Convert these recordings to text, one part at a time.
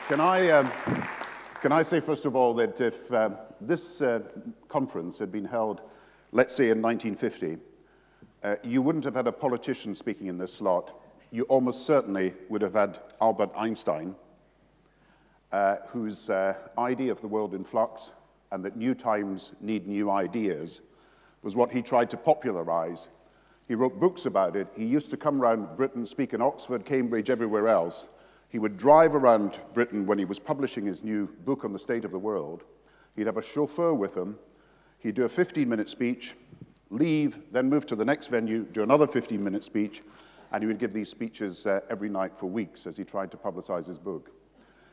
Can I say, first of all, that if this conference had been held, let's say, in 1950, you wouldn't have had a politician speaking in this slot. You almost certainly would have had Albert Einstein, whose idea of the world in flux and that new times need new ideas was what he tried to popularize. He wrote books about it. He used to come around Britain, speak in Oxford, Cambridge, everywhere else. He would drive around Britain when he was publishing his new book on the state of the world. He'd have a chauffeur with him. He'd do a 15-minute speech, leave, then move to the next venue, do another 15-minute speech, and he would give these speeches every night for weeks as he tried to publicize his book.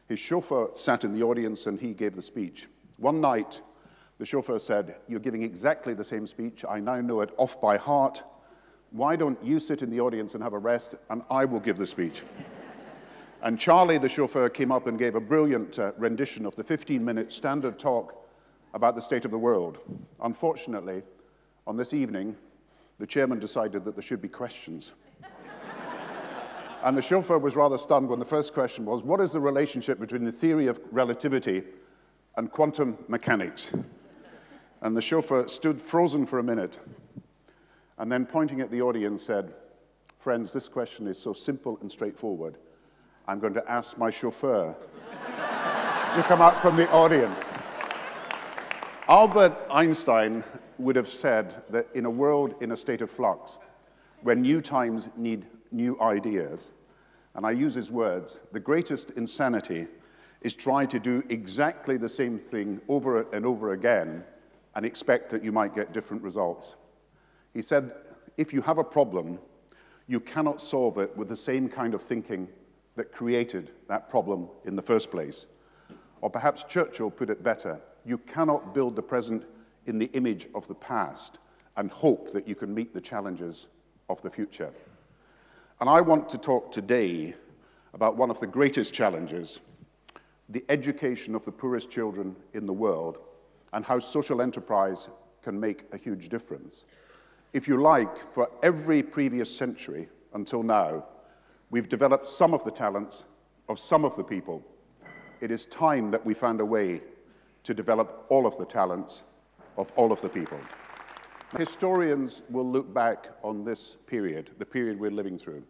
His chauffeur sat in the audience and he gave the speech. One night, the chauffeur said, "You're giving exactly the same speech. I now know it off by heart. Why don't you sit in the audience and have a rest, and I will give the speech?" And Charlie, the chauffeur, came up and gave a brilliant rendition of the 15-minute standard talk about the state of the world. Unfortunately, on this evening, the chairman decided that there should be questions. And the chauffeur was rather stunned when the first question was, what is the relationship between the theory of relativity and quantum mechanics? And the chauffeur stood frozen for a minute, and then pointing at the audience said, "Friends, this question is so simple and straightforward. I'm going to ask my chauffeur to come out from the audience." Albert Einstein would have said that in a world in a state of flux, where new times need new ideas, and I use his words, the greatest insanity is try to do exactly the same thing over and over again and expect that you might get different results. He said, if you have a problem, you cannot solve it with the same kind of thinking that created that problem in the first place. Or perhaps Churchill put it better, you cannot build the present in the image of the past and hope that you can meet the challenges of the future. And I want to talk today about one of the greatest challenges, the education of the poorest children in the world, and how social enterprise can make a huge difference. If you like, for every previous century until now, we've developed some of the talents of some of the people. It is time that we found a way to develop all of the talents of all of the people. Historians will look back on this period, the period we're living through.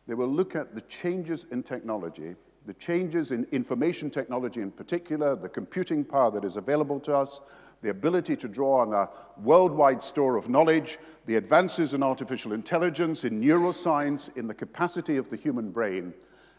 They will look at the changes in technology, the changes in information technology in particular, the computing power that is available to us, the ability to draw on a worldwide store of knowledge, the advances in artificial intelligence, in neuroscience, in the capacity of the human brain,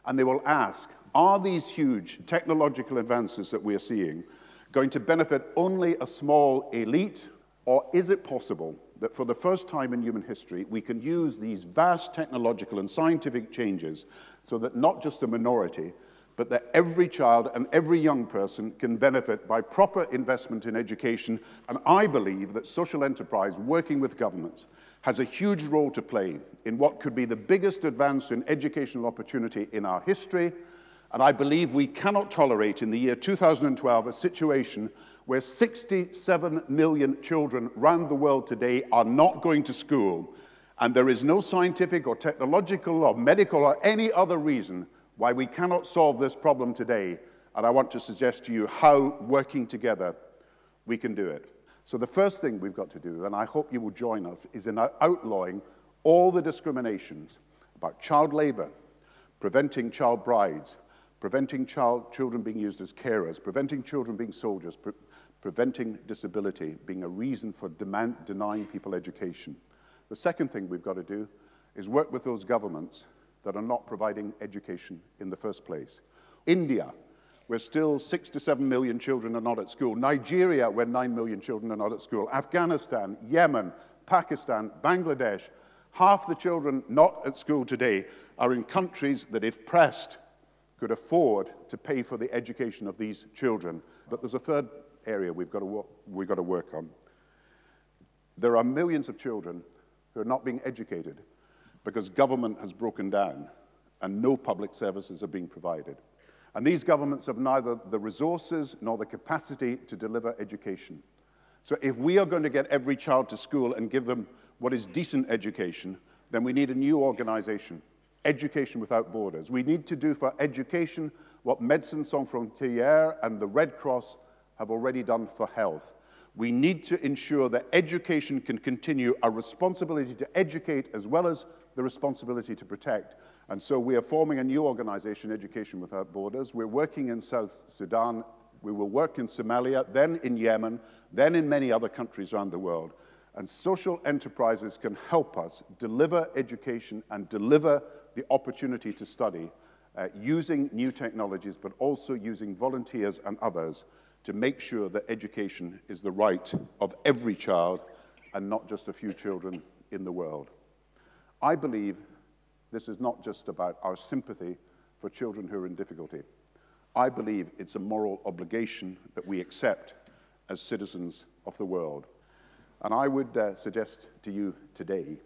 and they will ask, are these huge technological advances that we are seeing going to benefit only a small elite, or is it possible that for the first time in human history we can use these vast technological and scientific changes so that not just a minority, but that every child and every young person can benefit by proper investment in education. And I believe that social enterprise, working with governments, has a huge role to play in what could be the biggest advance in educational opportunity in our history. And I believe we cannot tolerate in the year 2012 a situation where 67 million children around the world today are not going to school, and there is no scientific or technological or medical or any other reason why we cannot solve this problem today, and I want to suggest to you how, working together, we can do it. So the first thing we've got to do, and I hope you will join us, is in outlawing all the discriminations about child labor, preventing child brides, preventing children being used as carers, preventing children being soldiers, preventing disability being a reason for denying people education. The second thing we've got to do is work with those governments that are not providing education in the first place. India, where still 6 to 7 million children are not at school. Nigeria, where 9 million children are not at school. Afghanistan, Yemen, Pakistan, Bangladesh. Half the children not at school today are in countries that, if pressed, could afford to pay for the education of these children. But there's a third area we've got to work on. There are millions of children who are not being educated because government has broken down and no public services are being provided. And these governments have neither the resources nor the capacity to deliver education. So if we are going to get every child to school and give them what is decent education, then we need a new organization. education without borders. We need to do for education what Médecins Sans Frontières and the Red Cross have already done for health. We need to ensure that education can continue, a responsibility to educate as well as the responsibility to protect. And so we are forming a new organization, Education Without Borders. We're working in South Sudan. We will work in Somalia, then in Yemen, then in many other countries around the world. And social enterprises can help us deliver education and deliver the opportunity to study using new technologies, but also using volunteers and others to make sure that education is the right of every child and not just a few children in the world. I believe this is not just about our sympathy for children who are in difficulty. I believe it's a moral obligation that we accept as citizens of the world. And I would suggest to you today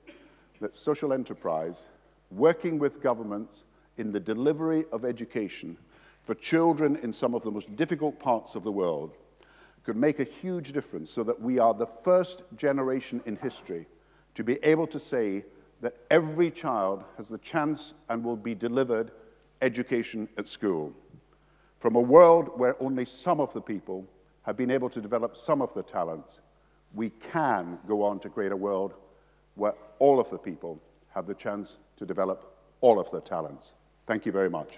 that social enterprise, working with governments in the delivery of education for children in some of the most difficult parts of the world, could make a huge difference so that we are the first generation in history to be able to say that every child has the chance and will be delivered education at school. From a world where only some of the people have been able to develop some of their talents, we can go on to create a world where all of the people have the chance to develop all of their talents. Thank you very much.